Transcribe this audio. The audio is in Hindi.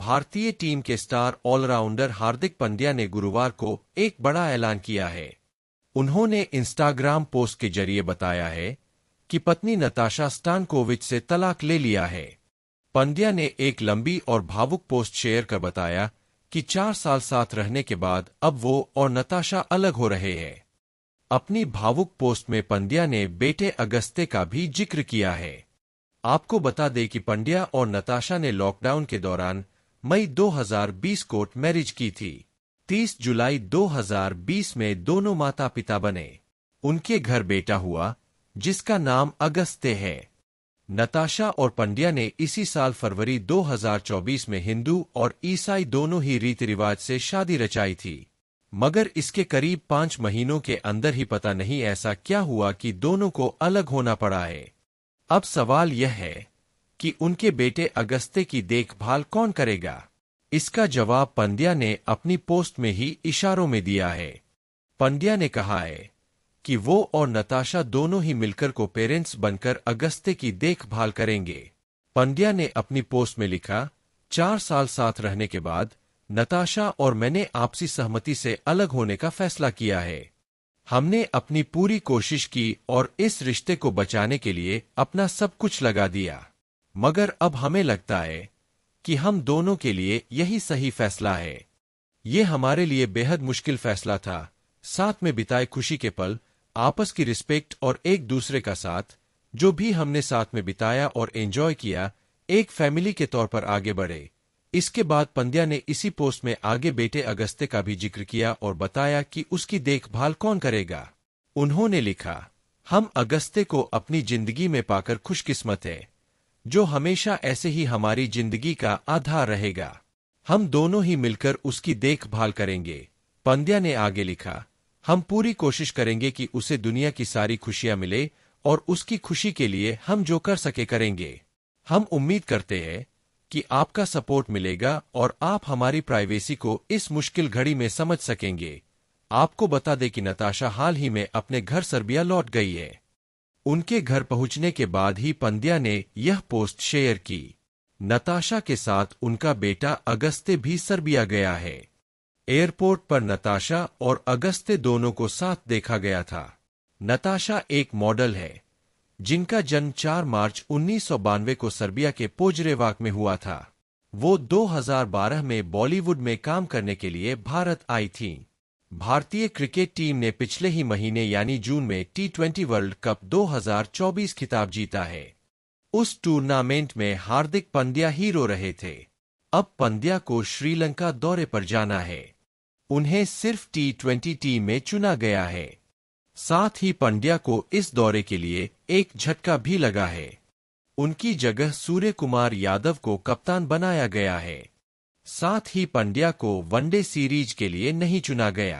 भारतीय टीम के स्टार ऑलराउंडर हार्दिक पांड्या ने गुरुवार को एक बड़ा ऐलान किया है। उन्होंने इंस्टाग्राम पोस्ट के जरिए बताया है कि पत्नी नताशा स्टानकोविच से तलाक ले लिया है। पांड्या ने एक लंबी और भावुक पोस्ट शेयर कर बताया कि 4 साल साथ रहने के बाद अब वो और नताशा अलग हो रहे हैं। अपनी भावुक पोस्ट में पांड्या ने बेटे अगस्त्य का भी जिक्र किया है। आपको बता दें कि पांड्या और नताशा ने लॉकडाउन के दौरान मई 2020 को मैरिज की थी। 30 जुलाई 2020 में दोनों माता पिता बने। उनके घर बेटा हुआ जिसका नाम अगस्त्य है। नताशा और पांड्या ने इसी साल फरवरी 2024 में हिंदू और ईसाई दोनों ही रीति रिवाज से शादी रचाई थी, मगर इसके करीब 5 महीनों के अंदर ही पता नहीं ऐसा क्या हुआ कि दोनों को अलग होना पड़ा है। अब सवाल यह है कि उनके बेटे अगस्त्य की देखभाल कौन करेगा। इसका जवाब पांड्या ने अपनी पोस्ट में ही इशारों में दिया है। पांड्या ने कहा है कि वो और नताशा दोनों ही मिलकर को पेरेंट्स बनकर अगस्त्य की देखभाल करेंगे। पांड्या ने अपनी पोस्ट में लिखा, 4 साल साथ रहने के बाद नताशा और मैंने आपसी सहमति से अलग होने का फैसला किया है। हमने अपनी पूरी कोशिश की और इस रिश्ते को बचाने के लिए अपना सब कुछ लगा दिया, मगर अब हमें लगता है कि हम दोनों के लिए यही सही फैसला है। ये हमारे लिए बेहद मुश्किल फैसला था। साथ में बिताए खुशी के पल, आपस की रिस्पेक्ट और एक दूसरे का साथ, जो भी हमने साथ में बिताया और एंजॉय किया, एक फैमिली के तौर पर आगे बढ़े। इसके बाद पांड्या ने इसी पोस्ट में आगे बेटे अगस्त्य का भी जिक्र किया और बताया कि उसकी देखभाल कौन करेगा। उन्होंने लिखा, हम अगस्त्य को अपनी जिंदगी में पाकर खुशकिस्मत है, जो हमेशा ऐसे ही हमारी जिंदगी का आधार रहेगा। हम दोनों ही मिलकर उसकी देखभाल करेंगे। पांड्या ने आगे लिखा, हम पूरी कोशिश करेंगे कि उसे दुनिया की सारी खुशियां मिले और उसकी खुशी के लिए हम जो कर सके करेंगे। हम उम्मीद करते हैं कि आपका सपोर्ट मिलेगा और आप हमारी प्राइवेसी को इस मुश्किल घड़ी में समझ सकेंगे। आपको बता दें कि नताशा हाल ही में अपने घर सर्बिया लौट गई है। उनके घर पहुंचने के बाद ही पांड्या ने यह पोस्ट शेयर की। नताशा के साथ उनका बेटा अगस्त्य भी सर्बिया गया है। एयरपोर्ट पर नताशा और अगस्त्य दोनों को साथ देखा गया था। नताशा एक मॉडल है जिनका जन्म 4 मार्च 1992 को सर्बिया के पोजरेवाक में हुआ था। वो 2012 में बॉलीवुड में काम करने के लिए भारत आई थीं। भारतीय क्रिकेट टीम ने पिछले ही महीने यानी जून में T20 वर्ल्ड कप 2024 खिताब जीता है। उस टूर्नामेंट में हार्दिक पांड्या हीरो रहे थे। अब पांड्या को श्रीलंका दौरे पर जाना है। उन्हें सिर्फ T20 टीम में चुना गया है। साथ ही पांड्या को इस दौरे के लिए एक झटका भी लगा है। उनकी जगह सूर्य कुमार यादव को कप्तान बनाया गया है। साथ ही पांड्या को वनडे सीरीज के लिए नहीं चुना गया।